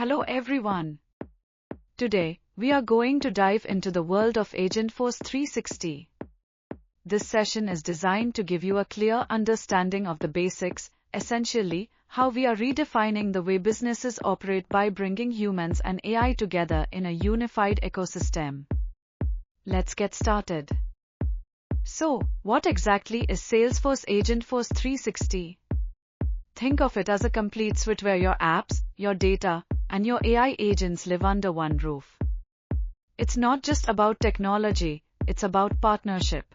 Hello everyone. Today, we are going to dive into the world of Agentforce 360. This session is designed to give you a clear understanding of the basics, essentially, how we are redefining the way businesses operate by bringing humans and AI together in a unified ecosystem. Let's get started. So, what exactly is Salesforce Agentforce 360? Think of it as a complete suite where your apps, your data, and your AI agents live under one roof. It's not just about technology, it's about partnership.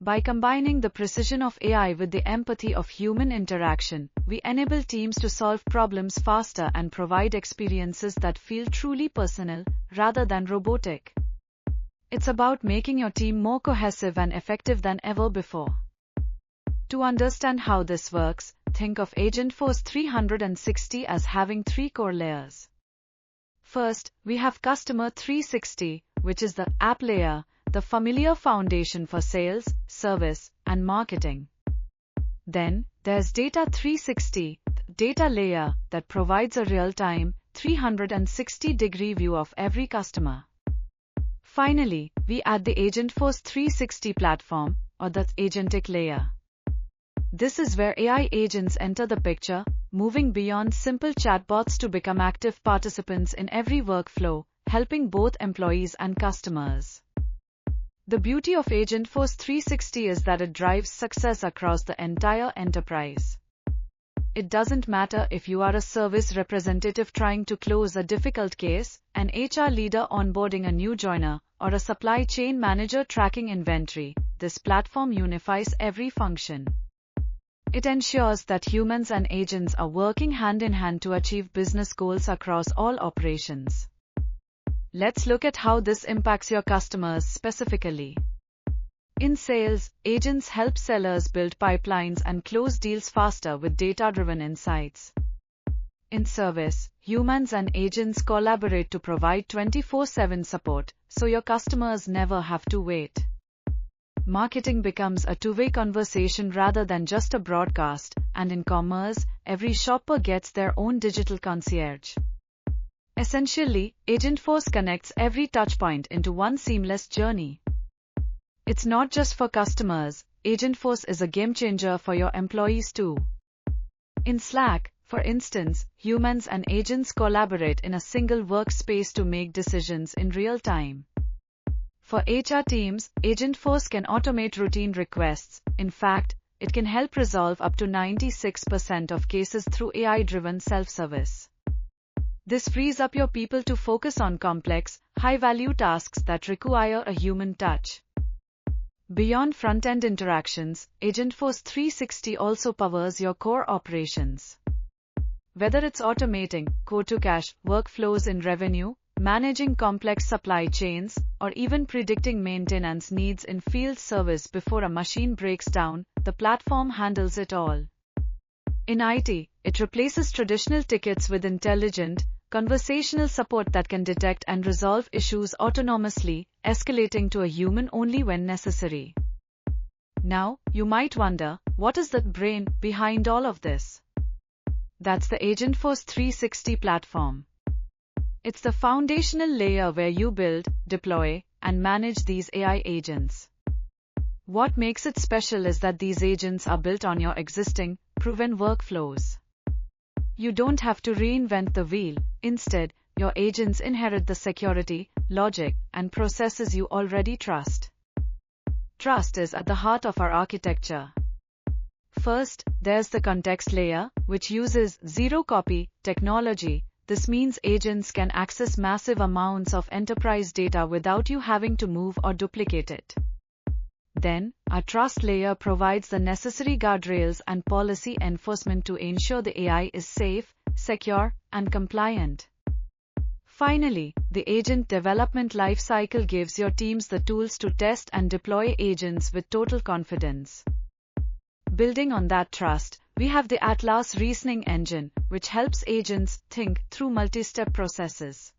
By combining the precision of AI with the empathy of human interaction, we enable teams to solve problems faster and provide experiences that feel truly personal, rather than robotic. It's about making your team more cohesive and effective than ever before. To understand how this works, think of Agentforce 360 as having three core layers. First, we have Customer 360, which is the app layer, the familiar foundation for sales, service, and marketing. Then, there's Data 360, the data layer that provides a real-time, 360-degree view of every customer. Finally, we add the Agentforce 360 platform, or the agentic layer. This is where AI agents enter the picture, moving beyond simple chatbots to become active participants in every workflow, helping both employees and customers. The beauty of Agentforce 360 is that it drives success across the entire enterprise. It doesn't matter if you are a service representative trying to close a difficult case, an HR leader onboarding a new joiner, or a supply chain manager tracking inventory, this platform unifies every function. It ensures that humans and agents are working hand in hand to achieve business goals across all operations. Let's look at how this impacts your customers specifically. In sales, agents help sellers build pipelines and close deals faster with data-driven insights. In service, humans and agents collaborate to provide 24/7 support, so your customers never have to wait. Marketing becomes a two-way conversation rather than just a broadcast, and in commerce, every shopper gets their own digital concierge. Essentially, Agentforce connects every touchpoint into one seamless journey. It's not just for customers, Agentforce is a game-changer for your employees too. In Slack, for instance, humans and agents collaborate in a single workspace to make decisions in real time. For HR teams, Agentforce can automate routine requests. In fact, it can help resolve up to 96% of cases through AI-driven self-service. This frees up your people to focus on complex, high-value tasks that require a human touch. Beyond front-end interactions, Agentforce 360 also powers your core operations. Whether it's automating quote-to-cash workflows in revenue, managing complex supply chains, or even predicting maintenance needs in field service before a machine breaks down, the platform handles it all. In IT, it replaces traditional tickets with intelligent, conversational support that can detect and resolve issues autonomously, escalating to a human only when necessary. Now, you might wonder, what is the brain behind all of this? That's the Agentforce 360 platform. It's the foundational layer where you build, deploy, and manage these AI agents. What makes it special is that these agents are built on your existing, proven workflows. You don't have to reinvent the wheel. Instead, your agents inherit the security, logic, and processes you already trust. Trust is at the heart of our architecture. First, there's the context layer, which uses zero-copy technology. This means agents can access massive amounts of enterprise data without you having to move or duplicate it. Then, our trust layer provides the necessary guardrails and policy enforcement to ensure the AI is safe, secure, and compliant. Finally, the agent development lifecycle gives your teams the tools to test and deploy agents with total confidence. Building on that trust, we have the Atlas reasoning engine, which helps agents think through multi-step processes.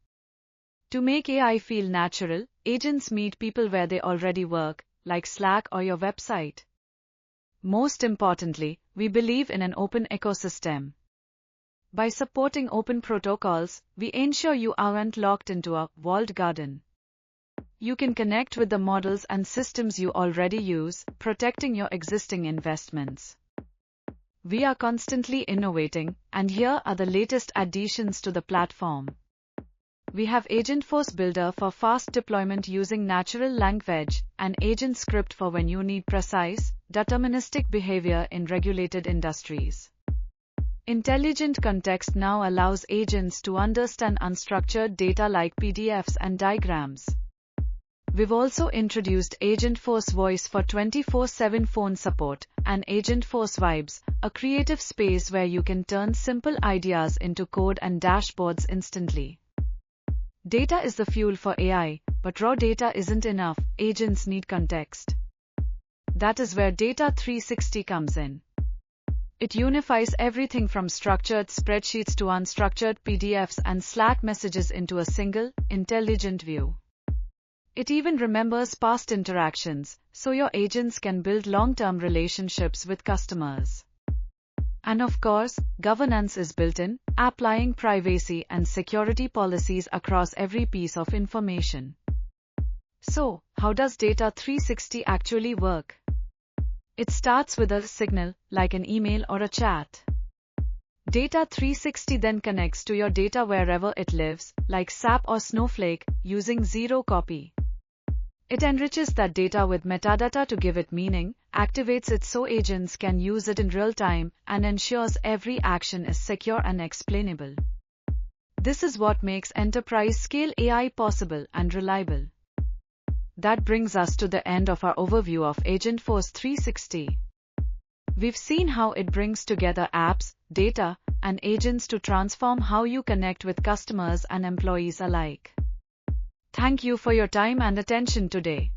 To make AI feel natural, agents meet people where they already work, like Slack or your website. Most importantly, we believe in an open ecosystem. By supporting open protocols, we ensure you aren't locked into a walled garden. You can connect with the models and systems you already use, protecting your existing investments. We are constantly innovating, and here are the latest additions to the platform. We have Agentforce Builder for fast deployment using natural language, and Agent Script for when you need precise, deterministic behavior in regulated industries. Intelligent Context now allows agents to understand unstructured data like PDFs and diagrams. We've also introduced Agentforce Voice for 24/7 phone support, and Agentforce Vibes, a creative space where you can turn simple ideas into code and dashboards instantly. Data is the fuel for AI, but raw data isn't enough, agents need context. That is where Data 360 comes in. It unifies everything from structured spreadsheets to unstructured PDFs and Slack messages into a single, intelligent view. It even remembers past interactions, so your agents can build long-term relationships with customers. And of course, governance is built in, applying privacy and security policies across every piece of information. So, how does Data 360 actually work? It starts with a signal, like an email or a chat. Data 360 then connects to your data wherever it lives, like SAP or Snowflake, using zero copy. It enriches that data with metadata to give it meaning, activates it so agents can use it in real time, and ensures every action is secure and explainable. This is what makes enterprise-scale AI possible and reliable. That brings us to the end of our overview of Agentforce 360. We've seen how it brings together apps, data, and agents to transform how you connect with customers and employees alike. Thank you for your time and attention today.